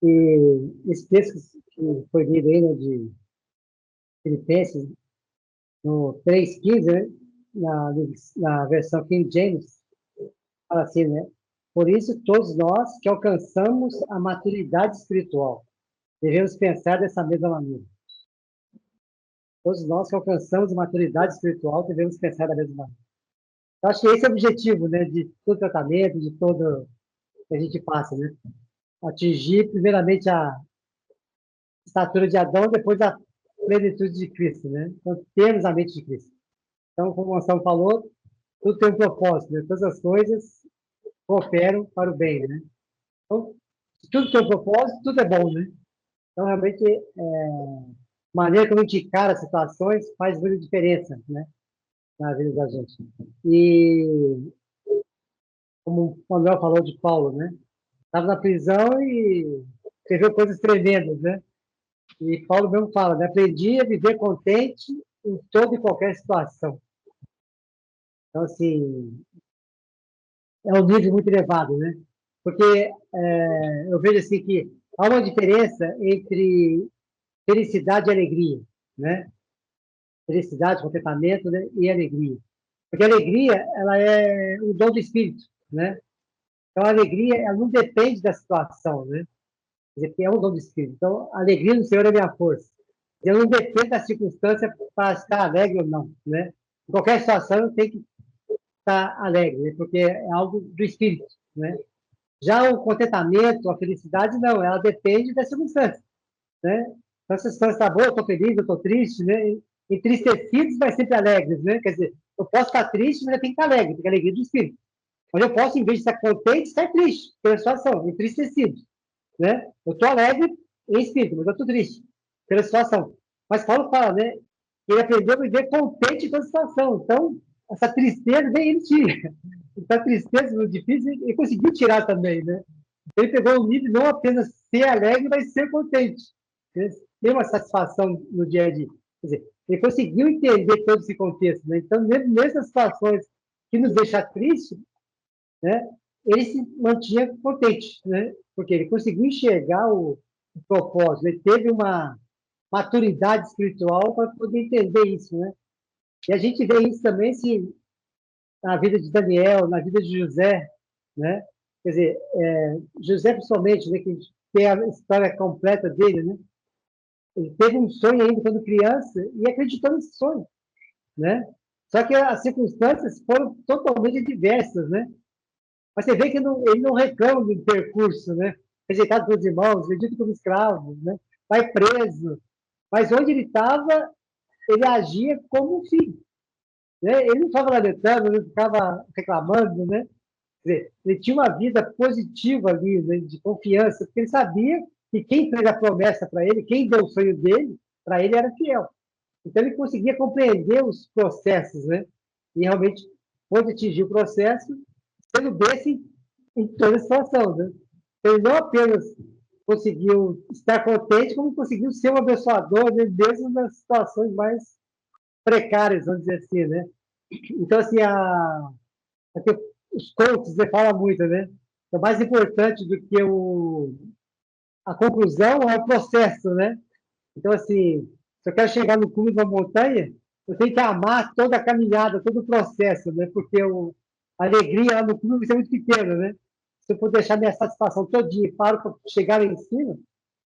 E esse texto que foi lido aí, né, de Filipenses, no 3:15, né, na versão King James, fala assim, né? Por isso, todos nós que alcançamos a maturidade espiritual, devemos pensar dessa mesma maneira. Todos nós que alcançamos a maturidade espiritual, devemos pensar da mesma maneira. Eu acho que esse é o objetivo, né, de todo tratamento, de todo que a gente passa, né? Atingir, primeiramente, a estatura de Adão, depois a plenitude de Cristo, né? Então, temos a mente de Cristo. Então, como o Anselmo falou, tudo tem um propósito, né? Todas as coisas cooperam para o bem, né? Então, se tudo tem um propósito, tudo é bom, né? Então, realmente, a maneira como a gente encara as situações faz muita diferença, né? Na vida da gente. E, como o Manuel falou de Paulo, né? Estava na prisão e escreveu coisas tremendas, né? E Paulo mesmo fala, né? Aprendi a viver contente em toda e qualquer situação. Então, assim, é um nível muito elevado, né? Porque eu vejo assim que há uma diferença entre felicidade e alegria, né? Felicidade, contentamento, né? E alegria. Porque a alegria, ela é um dom do espírito, né? Então, a alegria, ela não depende da situação, né? Quer dizer, que é um dom do espírito. Então, a alegria do Senhor é minha força. Eu não dependo da circunstância para estar alegre ou não, né? Em qualquer situação, eu tenho que estar alegre, né? Porque é algo do espírito, né? Já o contentamento, a felicidade, não, ela depende da circunstância, né? Então, se a situação está boa, eu estou feliz, eu estou triste, né? Entristecidos, mas sempre alegres, né? Quer dizer, eu posso estar triste, mas eu tenho que estar alegre, porque a alegria é do espírito. Mas eu posso, em vez de estar contente, estar triste pela situação, entristecido, né? Eu estou alegre em espírito, mas eu estou triste pela situação. Mas Paulo fala, né? Que ele aprendeu a viver contente em toda situação. Então, essa tristeza vem ele tira. Então, a tristeza no difícil, ele conseguiu tirar também, né? Ele pegou o nível não apenas ser alegre, mas ser contente. Ter uma satisfação no dia a dia. Quer dizer, ele conseguiu entender todo esse contexto, né? Então, mesmo nessas situações que nos deixam tristes, né? Ele se mantinha contente, né? Porque ele conseguiu enxergar o propósito, ele teve uma maturidade espiritual para poder entender isso, né? E a gente vê isso também assim, na vida de Daniel, na vida de José, né? Quer dizer, José principalmente, né, que a gente tem a história completa dele, né? Ele teve um sonho ainda quando criança e acreditou nesse sonho, né? Só que as circunstâncias foram totalmente diversas, né? Mas você vê que ele não reclama do percurso, né? Rejeitado pelos irmãos, vendido como escravo, né? Vai preso. Mas onde ele estava, ele agia como um filho, né? Ele não estava lamentando, ele não ficava reclamando, né? Quer dizer, ele tinha uma vida positiva ali, né? De confiança, porque ele sabia que quem fez a promessa para ele, quem deu o sonho dele, para ele era fiel. Então ele conseguia compreender os processos, né? E realmente pôde atingir o processo sendo desse em toda situação, né? Ele não apenas conseguiu estar contente, como conseguiu ser um abençoador, né? Mesmo nas situações mais precárias, vamos dizer assim, né? Então, assim, os coaches, você fala muito, né? É mais importante do que a conclusão é o processo, né? Então, assim, se eu quero chegar no cume da montanha, eu tenho que amar toda a caminhada, todo o processo, né? Porque a alegria lá no cume vai ser muito pequena, né? Se eu for deixar minha satisfação todinha e paro para chegar lá em cima,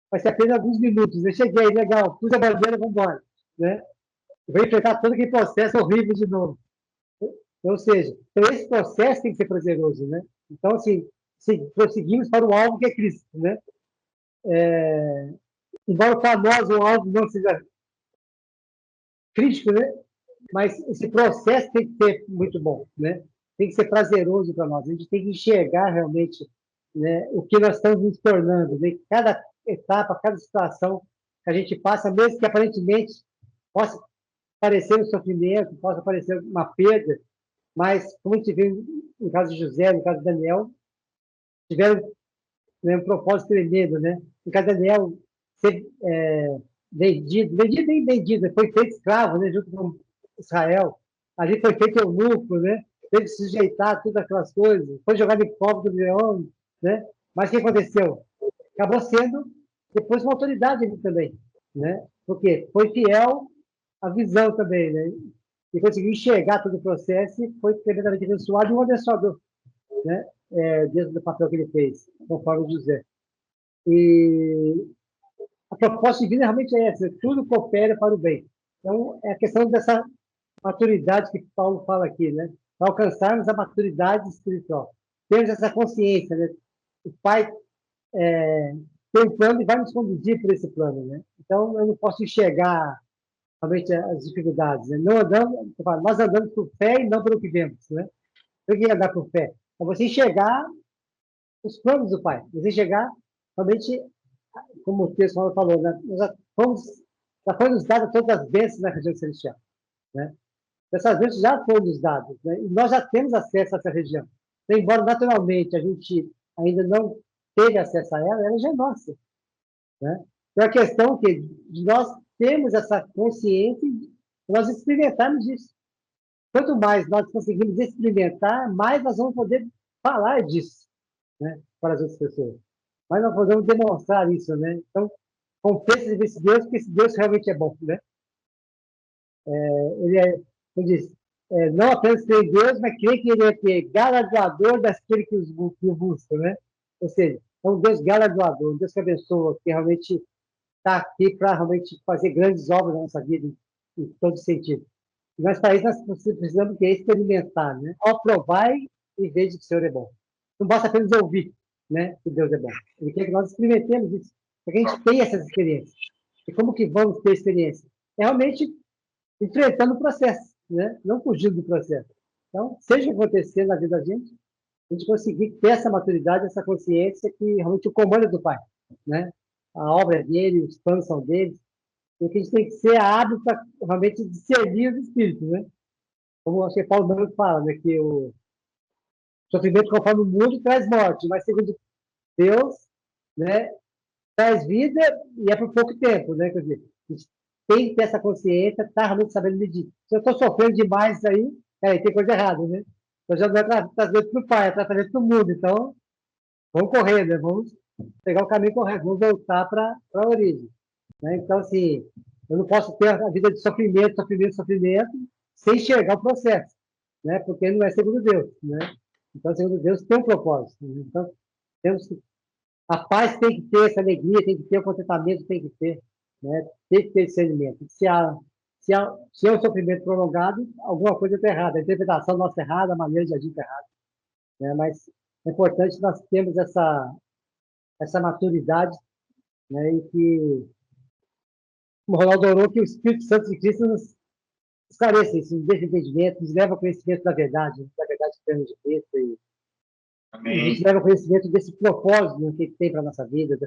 vai ser apenas alguns minutos. Eu cheguei, legal, pus a bandeira, vamos embora, né? Eu vou enfrentar todo aquele processo horrível de novo. Ou seja, então esse processo tem que ser prazeroso, né? Então, assim, se prosseguimos para o alvo que é Cristo, né? Embora para nós o alvo não seja crítico, né? Mas esse processo tem que ser muito bom, né? Tem que ser prazeroso para nós. A gente tem que enxergar realmente, né, o que nós estamos nos tornando, né? Cada etapa, cada situação que a gente passa, mesmo que aparentemente possa parecer um sofrimento, possa parecer uma perda, mas como a gente viu no caso de José, no caso de Daniel, tiveram, né, um propósito tremendo, né? No caso de Daniel, ser vendido nem vendido, foi feito escravo, né, junto com Israel. Ali foi feito eunuco, né? Teve que sujeitar todas aquelas coisas. Foi jogado em cova do leão, né? Mas o que aconteceu? acabou sendo depois uma autoridade ali também, né? Porque foi fiel à visão também, né? E conseguiu enxergar todo o processo e foi tremendamente abençoado e um abençoador, né? Dentro do papel que ele fez, conforme José. E a proposta divina realmente é essa, tudo coopera para o bem. Então, é a questão dessa maturidade que Paulo fala aqui, né? Para alcançarmos a maturidade espiritual. Temos essa consciência, né? O Pai tem um plano e vai nos conduzir por esse plano, né? Então, eu não posso enxergar realmente as dificuldades, né? Não andamos, nós andamos por fé e não pelo que vemos, né? Por que andar por fé? É você enxergar os planos do Pai, você enxergar realmente, como o texto falou, né? Nós já foi nos dadas todas as bênçãos na região celestial, né? Essas bênçãos já foram nos dadas, né? E nós já temos acesso a essa região. Então, embora naturalmente a gente ainda não teve acesso a ela, ela já é nossa, né? Então, a questão que de nós temos essa consciência e nós experimentarmos isso. Quanto mais nós conseguimos experimentar, mais nós vamos poder falar disso, né, para as outras pessoas. Mas nós podemos demonstrar isso, né? Então, confessa desse Deus, porque esse Deus realmente é bom, né? Ele é, como diz, não apenas crê em Deus, mas crê que ele é galardoador daquele que o busca, né? Ou seja, é um Deus galardoador, um Deus que abençoa, que realmente está aqui para realmente fazer grandes obras na nossa vida, em todo sentido. Mas para isso nós precisamos que experimentar, né? Ao provar e veja que o Senhor é bom. Não basta apenas ouvir, né? Que Deus é bom. Ele quer que nós experimentemos isso, para que a gente tenha essas experiências. E como que vamos ter experiência? É realmente enfrentando o processo, né? Não fugindo do processo. Então, seja o que acontecer na vida da gente, a gente conseguir ter essa maturidade, essa consciência que realmente o comando é do Pai, né? A obra é dele, os planos são dele, e que a gente tem que ser hábil para realmente discernir os espíritos, né? Como acho que Paulo Branco fala, né? Que o sofrimento conforme o mundo traz morte, mas segundo Deus, né? Traz vida e é por pouco tempo, né? Quer dizer, a gente tem que ter essa consciência, tá realmente sabendo medir. Se eu estou sofrendo demais aí, tem coisa errada, né? Eu já não é tratamento para o pai, é tratamento para o mundo. Então, vamos correr, né? Vamos pegar o caminho correto, vamos voltar para a origem. Né? Então, assim, eu não posso ter a vida de sofrimento, sofrimento, sofrimento, sem enxergar o processo, né? Porque não é segundo Deus, né? Então, segundo Deus, tem um propósito. Né? Então, temos que a paz tem que ter essa alegria, tem que ter o contentamento, tem que ter, né? Tem que ter discernimento. Se é um sofrimento prolongado, alguma coisa está errada, a interpretação nossa é errada, a maneira de agir está errada, né? Mas é importante nós termos essa maturidade, né? E que, como o Ronaldo orou, que o Espírito Santo de Cristo nos esclareça isso, nos dê entendimento, nos leva ao conhecimento da verdade que temos de Cristo, e nos leva ao conhecimento desse propósito, né, que tem para a nossa vida,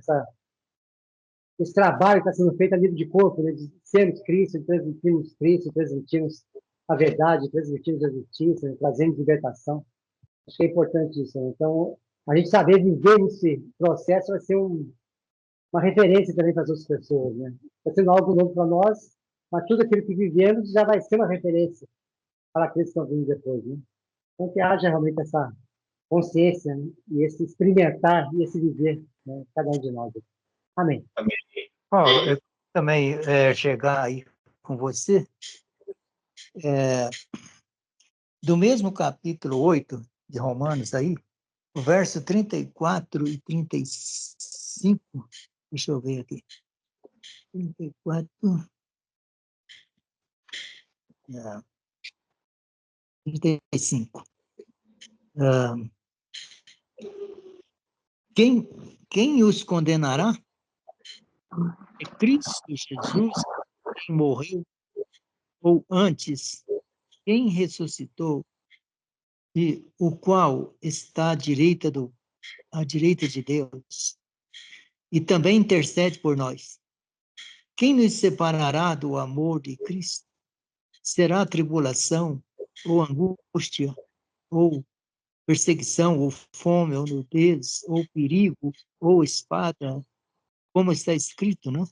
esse trabalho que está sendo feito a nível de corpo, né, de sermos Cristo, transmitirmos a verdade, transmitirmos a justiça, né, trazendo libertação. Acho que é importante isso. Né? Então, a gente saber viver esse processo vai ser uma referência também para as outras pessoas. Né? Está sendo algo novo para nós, mas tudo aquilo que vivemos já vai ser uma referência para aqueles que estão vindo depois. Né? Então, que haja realmente essa consciência, né? E esse experimentar e esse viver, né? Cada um de nós. Amém. Paulo, eu também chegar aí com você, do mesmo capítulo 8 de Romanos aí, o verso 34 e 35, deixa eu ver aqui, 34, 35. Quem os condenará? É Cristo Jesus, quem morreu, ou antes, quem ressuscitou, e o qual está à direita de Deus, e também intercede por nós. Quem nos separará do amor de Cristo? Será tribulação, ou angústia, ou perseguição, ou fome, ou nudez, ou perigo, ou espada, como está escrito, né?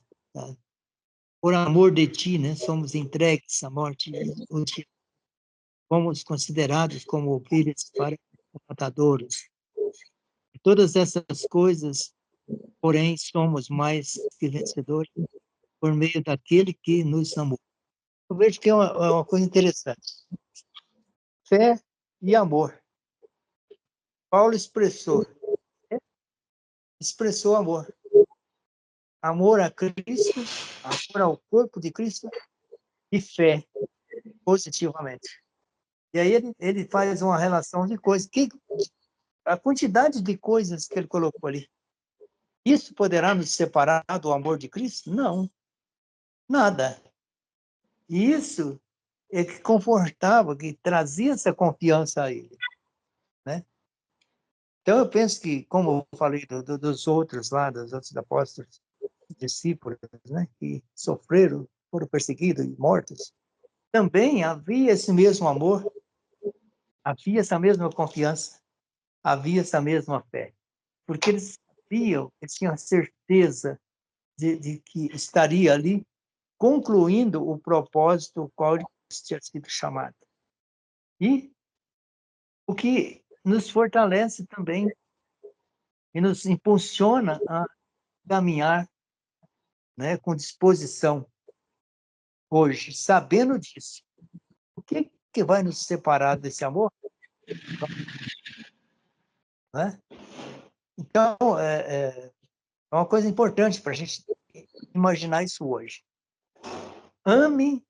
Por amor de ti, né? Somos entregues à morte, fomos considerados como ovelhas para matadores. Todas essas coisas porém somos mais que vencedores por meio daquele que nos amou. Eu vejo que é uma coisa interessante. Fé e amor. Paulo expressou amor. Amor a Cristo, amor ao corpo de Cristo e fé, positivamente. E aí ele faz uma relação de coisas. A quantidade de coisas que ele colocou ali. Isso poderá nos separar do amor de Cristo? Não, nada. Isso é que confortava, que trazia essa confiança a ele, né? Então, eu penso que, como eu falei dos outros lá, dos outros apóstolos, discípulos, né, que sofreram, foram perseguidos e mortos, também havia esse mesmo amor, havia essa mesma confiança, havia essa mesma fé, porque eles sabiam, eles tinham a certeza de que estaria ali concluindo o propósito ao qual ele tinha sido chamado. E o que nos fortalece também e nos impulsiona a caminhar, né, com disposição hoje, sabendo disso. O que vai nos separar desse amor? Né? Então, é uma coisa importante para a gente imaginar isso hoje. Ame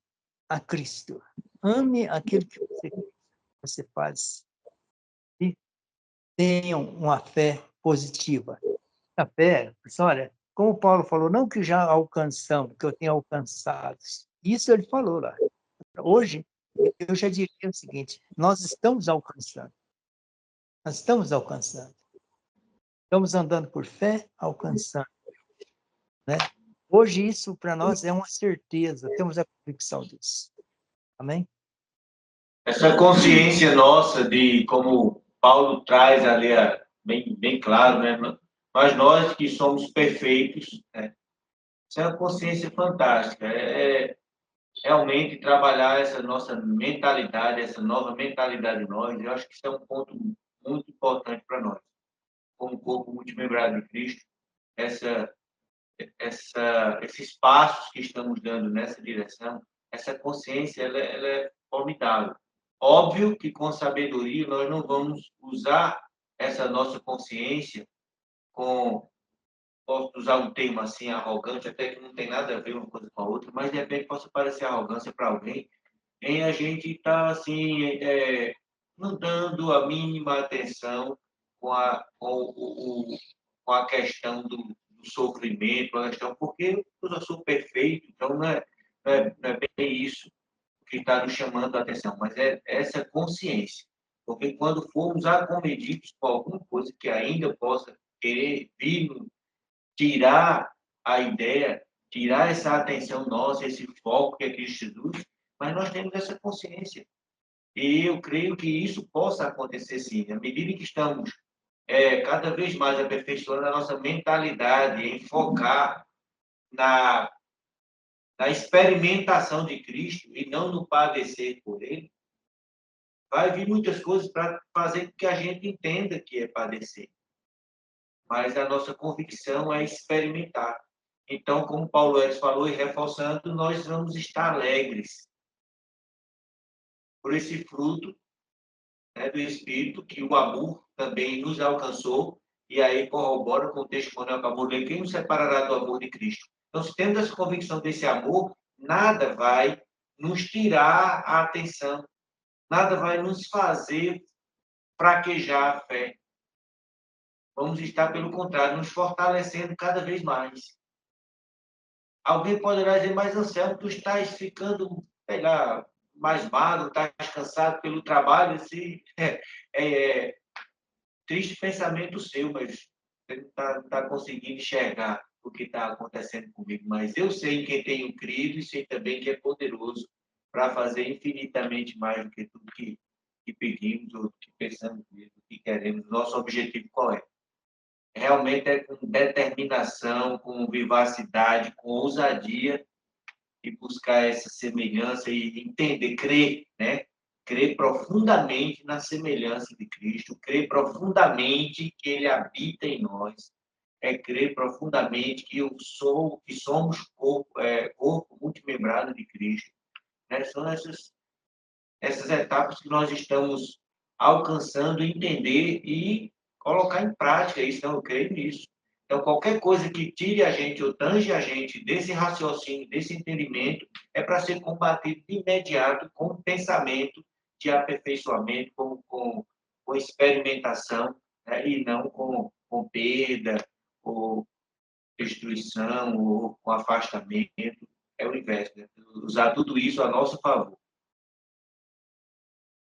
a Cristo. Ame aquilo que você faz. E tenha uma fé positiva. A fé, olha, como Paulo falou, não que já alcançamos, que eu tenha alcançado. Isso ele falou lá. Hoje, eu já diria o seguinte: nós estamos alcançando. Nós estamos alcançando. Estamos andando por fé, alcançando. Né? Hoje, isso para nós é uma certeza, temos a convicção disso. Amém? Essa consciência nossa de, como Paulo traz ali, bem claro, né? Mas nós que somos perfeitos, né? Isso é uma consciência fantástica. Realmente trabalhar essa nossa mentalidade, essa nova mentalidade em nós. Eu acho que isso é um ponto muito importante para nós, como corpo multimembrado de Cristo, esses passos que estamos dando nessa direção, essa consciência, ela é formidável. Óbvio que com sabedoria nós não vamos usar essa nossa consciência com, posso usar um termo assim, arrogante, até que não tem nada a ver uma coisa com a outra, mas de repente possa parecer arrogância para alguém, em a gente estar assim, não dando a mínima atenção com a questão do sofrimento, a questão, porque eu já sou perfeito, então não é bem isso que está nos chamando a atenção, mas é essa consciência. Porque quando formos acometidos por alguma coisa que ainda possa querer vir tirar a ideia, tirar essa atenção nossa, esse foco que é Cristo Jesus, mas nós temos essa consciência. E eu creio que isso possa acontecer sim. À medida que estamos cada vez mais aperfeiçoando a nossa mentalidade, em focar na experimentação de Cristo e não no padecer por Ele, vai vir muitas coisas para fazer com que a gente entenda que é padecer. Mas a nossa convicção é experimentar. Então, como Paulo Eres falou e reforçando, nós vamos estar alegres por esse fruto, né, do Espírito, que o amor também nos alcançou, e aí corrobora com o testemunho que acabou de ler, quem nos separará do amor de Cristo? Então, se temos essa convicção desse amor, nada vai nos tirar a atenção, nada vai nos fazer fraquejar a fé. Vamos estar, pelo contrário, nos fortalecendo cada vez mais. Alguém poderá dizer, mas Anselmo, tu estás ficando, sei lá, mais magro, estás cansado pelo trabalho, assim, triste pensamento seu, mas você não está conseguindo enxergar o que está acontecendo comigo. Mas eu sei em quem tenho crido e sei também que é poderoso para fazer infinitamente mais do que tudo que pedimos, ou que pensamos mesmo, que queremos. Nosso objetivo qual é? Realmente é com determinação, com vivacidade, com ousadia, e buscar essa semelhança e entender, crer, né? Crer profundamente na semelhança de Cristo, crer profundamente que Ele habita em nós, é crer profundamente que que somos corpo multimembrado de Cristo. Né? São essas etapas que nós estamos alcançando, entender e colocar em prática isso. Então, eu creio nisso. Então, qualquer coisa que tire a gente ou tange a gente desse raciocínio, desse entendimento, é para ser combatido de imediato com o pensamento de aperfeiçoamento, com experimentação, né? E não com perda, ou destruição, ou com afastamento. É o inverso, né? Usar tudo isso a nosso favor.